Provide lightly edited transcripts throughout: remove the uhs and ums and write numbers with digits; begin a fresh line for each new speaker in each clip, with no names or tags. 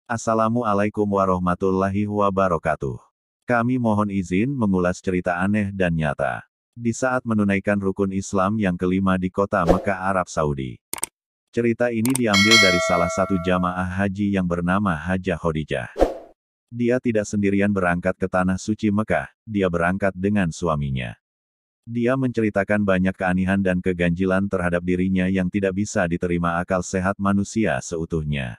Assalamualaikum warahmatullahi wabarakatuh. Kami mohon izin mengulas cerita aneh dan nyata. Di saat menunaikan rukun Islam yang kelima di kota Mekah, Arab Saudi. Cerita ini diambil dari salah satu jamaah haji yang bernama Hajah Khadijah. Dia tidak sendirian berangkat ke Tanah Suci Mekah, dia berangkat dengan suaminya. Dia menceritakan banyak keanehan dan keganjilan terhadap dirinya yang tidak bisa diterima akal sehat manusia seutuhnya.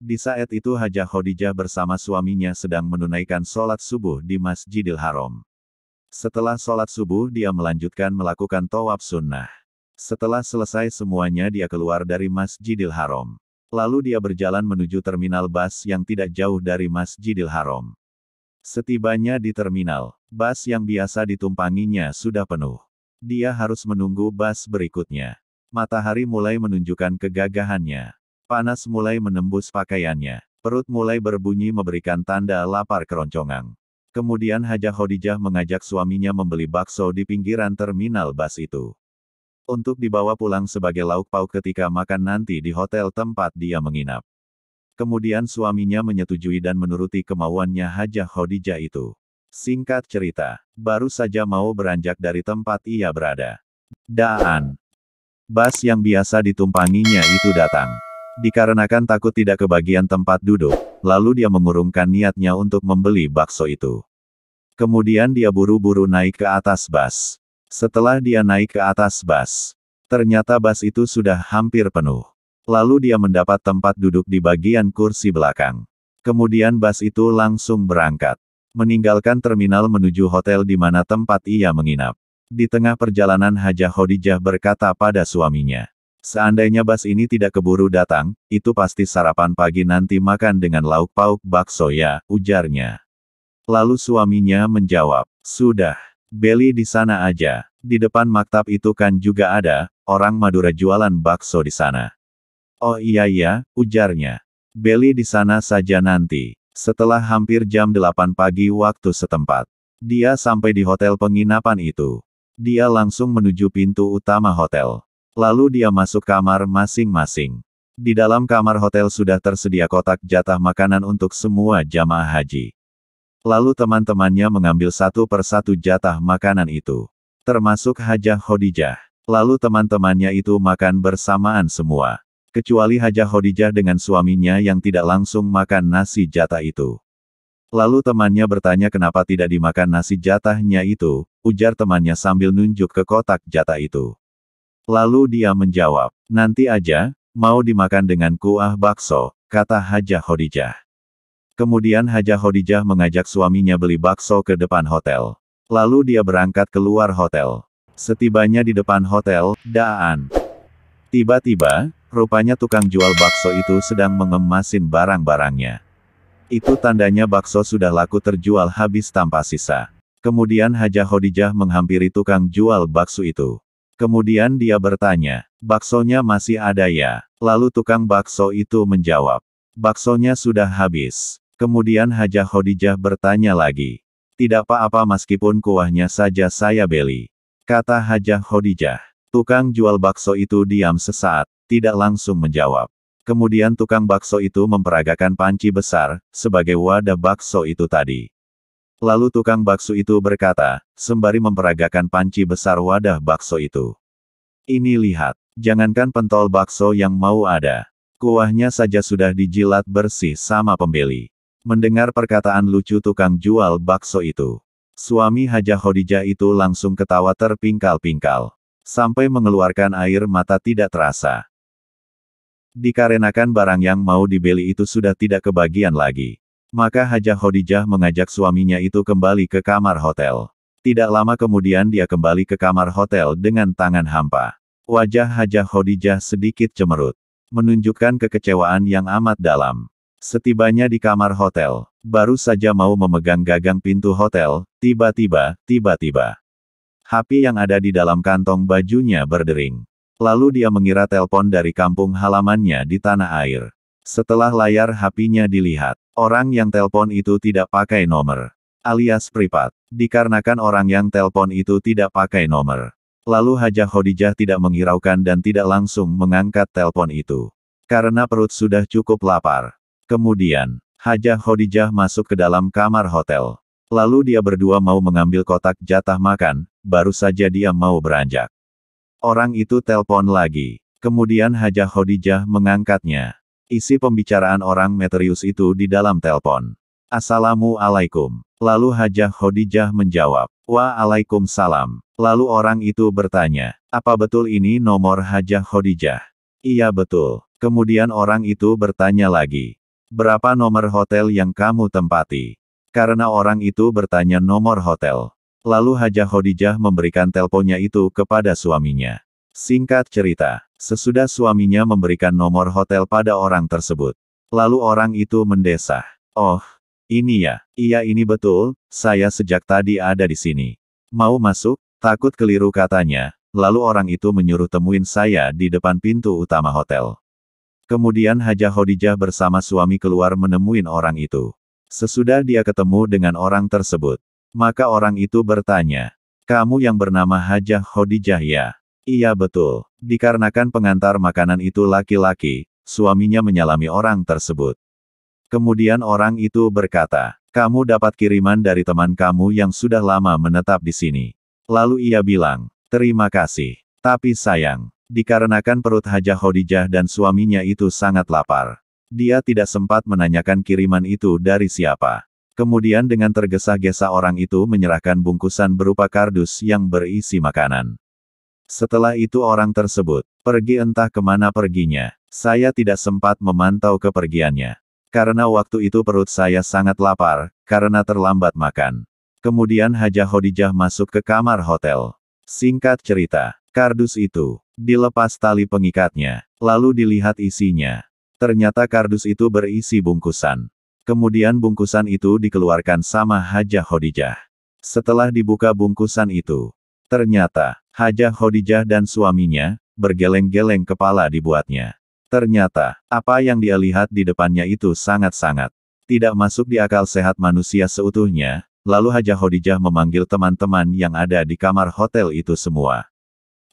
Di saat itu Hajah Khadijah bersama suaminya sedang menunaikan sholat subuh di Masjidil Haram. Setelah sholat subuh dia melanjutkan melakukan tawaf sunnah. Setelah selesai semuanya dia keluar dari Masjidil Haram. Lalu dia berjalan menuju terminal bus yang tidak jauh dari Masjidil Haram. Setibanya di terminal, bus yang biasa ditumpanginya sudah penuh. Dia harus menunggu bus berikutnya. Matahari mulai menunjukkan kegagahannya. Panas mulai menembus pakaiannya. Perut mulai berbunyi memberikan tanda lapar keroncongan. Kemudian Hajah Khadijah mengajak suaminya membeli bakso di pinggiran terminal bus itu. Untuk dibawa pulang sebagai lauk pauk ketika makan nanti di hotel tempat dia menginap. Kemudian suaminya menyetujui dan menuruti kemauannya Hajah Khadijah itu. Singkat cerita, baru saja mau beranjak dari tempat ia berada. Bus yang biasa ditumpanginya itu datang. Dikarenakan takut tidak kebagian tempat duduk, lalu dia mengurungkan niatnya untuk membeli bakso itu. Kemudian dia buru-buru naik ke atas bus. Setelah dia naik ke atas bus, ternyata bus itu sudah hampir penuh. Lalu dia mendapat tempat duduk di bagian kursi belakang. Kemudian bus itu langsung berangkat, meninggalkan terminal menuju hotel di mana tempat ia menginap. Di tengah perjalanan Hajah Khadijah berkata pada suaminya, "Seandainya bus ini tidak keburu datang, itu pasti sarapan pagi nanti makan dengan lauk pauk bakso ya," ujarnya. Lalu suaminya menjawab, "Sudah, beli di sana aja. Di depan maktab itu kan juga ada, orang Madura jualan bakso di sana." "Oh iya, ujarnya. "Beli di sana saja nanti." Setelah hampir jam 8 pagi waktu setempat, dia sampai di hotel penginapan itu. Dia langsung menuju pintu utama hotel. Lalu dia masuk kamar masing-masing. Di dalam kamar hotel sudah tersedia kotak jatah makanan untuk semua jamaah haji. Lalu teman-temannya mengambil satu persatu jatah makanan itu. Termasuk Hajah Khadijah. Lalu teman-temannya itu makan bersamaan semua. Kecuali Hajah Khadijah dengan suaminya yang tidak langsung makan nasi jatah itu. Lalu temannya bertanya kenapa tidak dimakan nasi jatahnya itu, ujar temannya sambil nunjuk ke kotak jatah itu. Lalu dia menjawab, "Nanti aja, mau dimakan dengan kuah bakso," kata Hajah Khadijah. Kemudian Hajah Khadijah mengajak suaminya beli bakso ke depan hotel. Lalu dia berangkat keluar hotel. Setibanya di depan hotel, tiba-tiba, rupanya tukang jual bakso itu sedang mengemasin barang-barangnya. Itu tandanya bakso sudah laku terjual habis tanpa sisa. Kemudian Hajah Khadijah menghampiri tukang jual bakso itu. Kemudian dia bertanya, "Baksonya masih ada ya?" Lalu tukang bakso itu menjawab, "Baksonya sudah habis." Kemudian Hajah Khadijah bertanya lagi, "Tidak apa-apa meskipun kuahnya saja saya beli," kata Hajah Khadijah. Tukang jual bakso itu diam sesaat, tidak langsung menjawab. Kemudian tukang bakso itu memperagakan panci besar, sebagai wadah bakso itu tadi. Lalu tukang bakso itu berkata, sembari memperagakan panci besar wadah bakso itu, "Ini lihat, jangankan pentol bakso yang mau ada. Kuahnya saja sudah dijilat bersih sama pembeli." Mendengar perkataan lucu tukang jual bakso itu, suami Hajah Khadijah itu langsung ketawa terpingkal-pingkal. Sampai mengeluarkan air mata tidak terasa. Dikarenakan barang yang mau dibeli itu sudah tidak kebagian lagi. Maka Hajah Khadijah mengajak suaminya itu kembali ke kamar hotel. Tidak lama kemudian dia kembali ke kamar hotel dengan tangan hampa. Wajah Hajah Khadijah sedikit cemerut, menunjukkan kekecewaan yang amat dalam. Setibanya di kamar hotel, baru saja mau memegang gagang pintu hotel, tiba-tiba, HP yang ada di dalam kantong bajunya berdering. Lalu dia mengira telepon dari kampung halamannya di tanah air. Setelah layar HP-nya dilihat, orang yang telepon itu tidak pakai nomor, alias privat. Dikarenakan orang yang telepon itu tidak pakai nomor, lalu Hajah Khadijah tidak menghiraukan dan tidak langsung mengangkat telepon itu. Karena perut sudah cukup lapar. Kemudian, Hajah Khadijah masuk ke dalam kamar hotel. Lalu dia berdua mau mengambil kotak jatah makan, baru saja dia mau beranjak. Orang itu telpon lagi. Kemudian Hajah Khadijah mengangkatnya. Isi pembicaraan orang misterius itu di dalam telpon. Assalamualaikum. Lalu Hajah Khadijah menjawab. Waalaikumsalam. Lalu orang itu bertanya, apa betul ini nomor Hajah Khadijah? Iya betul. Kemudian orang itu bertanya lagi. Berapa nomor hotel yang kamu tempati? Karena orang itu bertanya nomor hotel. Lalu Hajah Khadijah memberikan teleponnya itu kepada suaminya. Singkat cerita, sesudah suaminya memberikan nomor hotel pada orang tersebut. Lalu orang itu mendesah. Oh, ini ya. Iya ini betul, saya sejak tadi ada di sini. Mau masuk? Takut keliru katanya. Lalu orang itu menyuruh temuin saya di depan pintu utama hotel. Kemudian Hajah Khadijah bersama suami keluar menemuin orang itu. Sesudah dia ketemu dengan orang tersebut, maka orang itu bertanya, kamu yang bernama Hajah Khadijah ya? Iya betul. Dikarenakan pengantar makanan itu laki-laki, suaminya menyalami orang tersebut. Kemudian orang itu berkata, kamu dapat kiriman dari teman kamu yang sudah lama menetap di sini. Lalu ia bilang, terima kasih. Tapi sayang, dikarenakan perut Hajah Khadijah dan suaminya itu sangat lapar. Dia tidak sempat menanyakan kiriman itu dari siapa. Kemudian dengan tergesa-gesa orang itu menyerahkan bungkusan berupa kardus yang berisi makanan. Setelah itu orang tersebut pergi entah kemana perginya. Saya tidak sempat memantau kepergiannya. Karena waktu itu perut saya sangat lapar, karena terlambat makan. Kemudian Hajah Khadijah masuk ke kamar hotel. Singkat cerita, kardus itu dilepas tali pengikatnya, lalu dilihat isinya. Ternyata kardus itu berisi bungkusan. Kemudian bungkusan itu dikeluarkan sama Hajah Khadijah. Setelah dibuka bungkusan itu, ternyata Hajah Khadijah dan suaminya bergeleng-geleng kepala dibuatnya. Ternyata, apa yang dia lihat di depannya itu sangat-sangat tidak masuk di akal sehat manusia seutuhnya. Lalu Hajah Khadijah memanggil teman-teman yang ada di kamar hotel itu semua.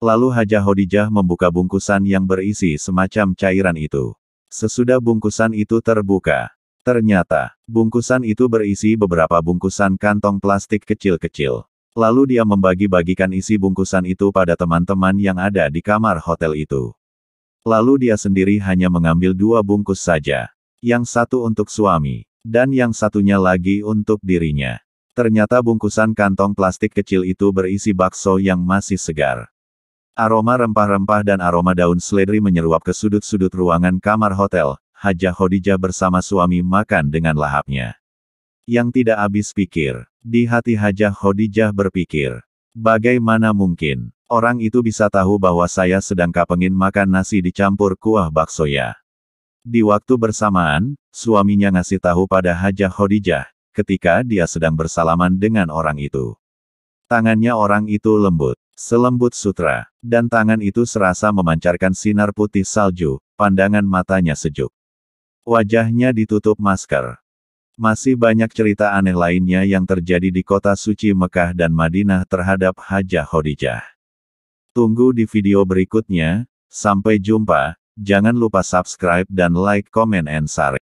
Lalu Hajah Khadijah membuka bungkusan yang berisi semacam cairan itu. Sesudah bungkusan itu terbuka, ternyata, bungkusan itu berisi beberapa bungkusan kantong plastik kecil-kecil. Lalu dia membagi-bagikan isi bungkusan itu pada teman-teman yang ada di kamar hotel itu. Lalu dia sendiri hanya mengambil 2 bungkus saja. Yang satu untuk suami, dan yang satunya lagi untuk dirinya. Ternyata bungkusan kantong plastik kecil itu berisi bakso yang masih segar. Aroma rempah-rempah dan aroma daun seledri menyeruap ke sudut-sudut ruangan kamar hotel. Hajah Khadijah bersama suami makan dengan lahapnya. Yang tidak habis pikir, di hati Hajah Khadijah berpikir, bagaimana mungkin orang itu bisa tahu bahwa saya sedang kapengin makan nasi dicampur kuah bakso ya? Di waktu bersamaan, suaminya ngasih tahu pada Hajah Khadijah, ketika dia sedang bersalaman dengan orang itu. Tangannya orang itu lembut, selembut sutra, dan tangan itu serasa memancarkan sinar putih salju, pandangan matanya sejuk. Wajahnya ditutup masker. Masih banyak cerita aneh lainnya yang terjadi di kota suci Mekah dan Madinah terhadap Hajah Khadijah. Tunggu di video berikutnya, sampai jumpa, jangan lupa subscribe dan like, comment, and share.